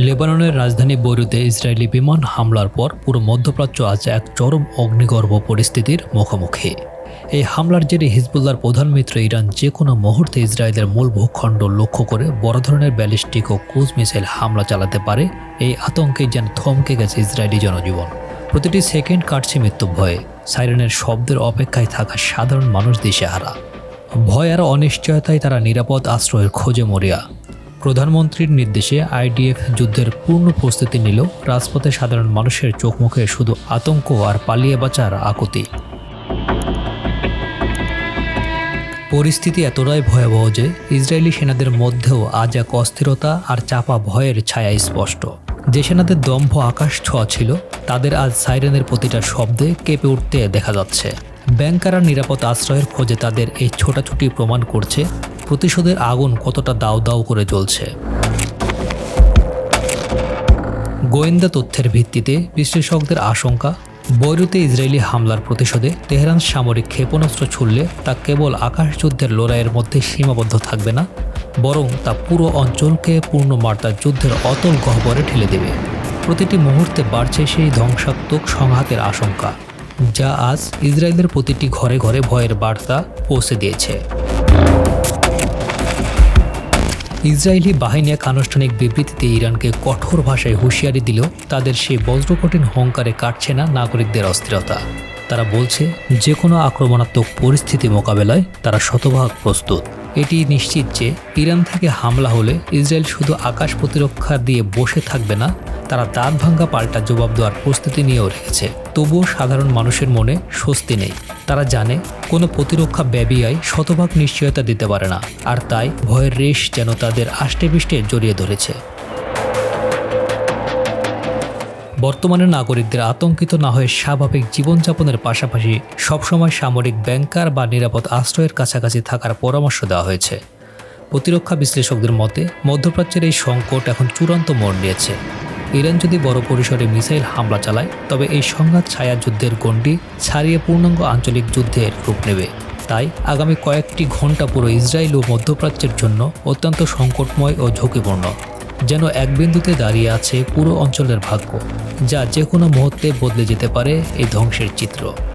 লেবাননের রাজধানী বৈরুতে ইসরায়েলি বিমান হামলার পর পুরো মধ্যপ্রাচ্য আজ এক চরম অগ্নিগর্ভ পরিস্থিতির মুখোমুখি। এই হামলার জেরে হিজবুল্লাহর প্রধান মিত্র ইরান যে কোনো মুহূর্তে ইসরায়েলের মূল ভূখণ্ড লক্ষ্য করে বড় ধরনের ব্যালিস্টিক ও ক্রুজ মিসাইল হামলা চালাতে পারে। এই আতঙ্কে যেন থমকে গেছে ইসরায়েলি জনজীবন। প্রতিটি সেকেন্ড কাটছে মৃত্যু ভয়ে। সাইরেনের শব্দের অপেক্ষায় থাকা সাধারণ মানুষ দিশেহারা। ভয় আর অনিশ্চয়তায় তারা নিরাপদ আশ্রয়ের খোঁজে মরিয়া। প্রধানমন্ত্রীর নির্দেশে আইডিএফ যুদ্ধের পূর্ণ প্রস্তুতি নিল। রাজপথে সাধারণ মানুষের চোখ মুখে শুধু আতঙ্ক আর পালিয়ে বাঁচার আকুতি। পরিস্থিতি এতটাই ভয়াবহ যে ইসরায়েলি সেনাদের মধ্যেও আজ এক অস্থিরতা আর চাপা ভয়ের ছায়া স্পষ্ট। যে সেনাদের দম্ভ আকাশ ছোঁয়া ছিল, তাদের আজ সাইরেনের প্রতিটা শব্দে কেঁপে উঠতে দেখা যাচ্ছে। ব্যাংকাররা নিরাপদ আশ্রয়ের খোঁজে তাদের এই ছোটাছুটি প্রমাণ করছে প্রতিশোধের আগুন কতটা দাউ দাউ করে জ্বলছে। গোয়েন্দা তথ্যের ভিত্তিতে বিশ্লেষকদের আশঙ্কা, বৈরুতে ইসরায়েলি হামলার প্রতিশোধে তেহরান সামরিক ক্ষেপণাস্ত্র ছুড়লে তা কেবল আকাশযুদ্ধের লড়াইয়ের মধ্যে সীমাবদ্ধ থাকবে না, বরং তা পুরো অঞ্চলকে পূর্ণমাত্রার যুদ্ধের অতল গহ্বরে ঠেলে দেবে। প্রতিটি মুহূর্তে বাড়ছে সেই ধ্বংসাত্মক সংঘাতের আশঙ্কা, যা আজ ইসরায়েলের প্রতিটি ঘরে ঘরে ভয়ের বার্তা পৌঁছে দিয়েছে। ইসরায়েলি বাহিনী এক আনুষ্ঠানিক বিবৃতিতে ইরানকে কঠোর ভাষায় হুঁশিয়ারি দিল, তাদের সেই বজ্রকঠিন হুঙ্কারে কাটছে না নাগরিকদের অস্থিরতা। তারা বলছে, যে কোনো আক্রমণাত্মক পরিস্থিতি মোকাবেলায় তারা শতভাগ প্রস্তুত। এটি নিশ্চিত যে ইরান থেকে হামলা হলে ইসরায়েল শুধু আকাশ প্রতিরক্ষা দিয়ে বসে থাকবে না, তারা দাঁত ভাঙ্গা পাল্টা জবাব দেওয়ার প্রস্তুতি নিয়েও রেখেছে। তবুও সাধারণ মানুষের মনে স্বস্তি নেই। তারা জানে কোনো প্রতিরক্ষা ব্যবসায় শতভাগ নিশ্চয়তা দিতে পারে না, আর তাই ভয়ের রেশ যেন তাদের আষ্টেপৃষ্টে জড়িয়ে ধরেছে। বর্তমানে নাগরিকদের আতঙ্কিত না হয়ে স্বাভাবিক জীবনযাপনের পাশাপাশি সবসময় সামরিক ব্যাংকার বা নিরাপদ আশ্রয়ের কাছাকাছি থাকার পরামর্শ দেওয়া হয়েছে। প্রতিরক্ষা বিশ্লেষকদের মতে মধ্যপ্রাচ্যের এই সংকট এখন চূড়ান্ত মোড় নিয়েছে। ইরান যদি বড় পরিসরে মিসাইল হামলা চালায়, তবে এই সংঘাত ছায়া যুদ্ধের গণ্ডি ছাড়িয়ে পূর্ণাঙ্গ আঞ্চলিক যুদ্ধের রূপ নেবে। তাই আগামী কয়েকটি ঘন্টা পুরো ইসরায়েল ও মধ্যপ্রাচ্যের জন্য অত্যন্ত সংকটময় ও ঝুঁকিপূর্ণ। যেন এক বিন্দুতে দাঁড়িয়ে আছে পুরো অঞ্চলের ভাগ্য, যা যে কোনো মুহূর্তে বদলে যেতে পারে এই ধ্বংসের চিত্র।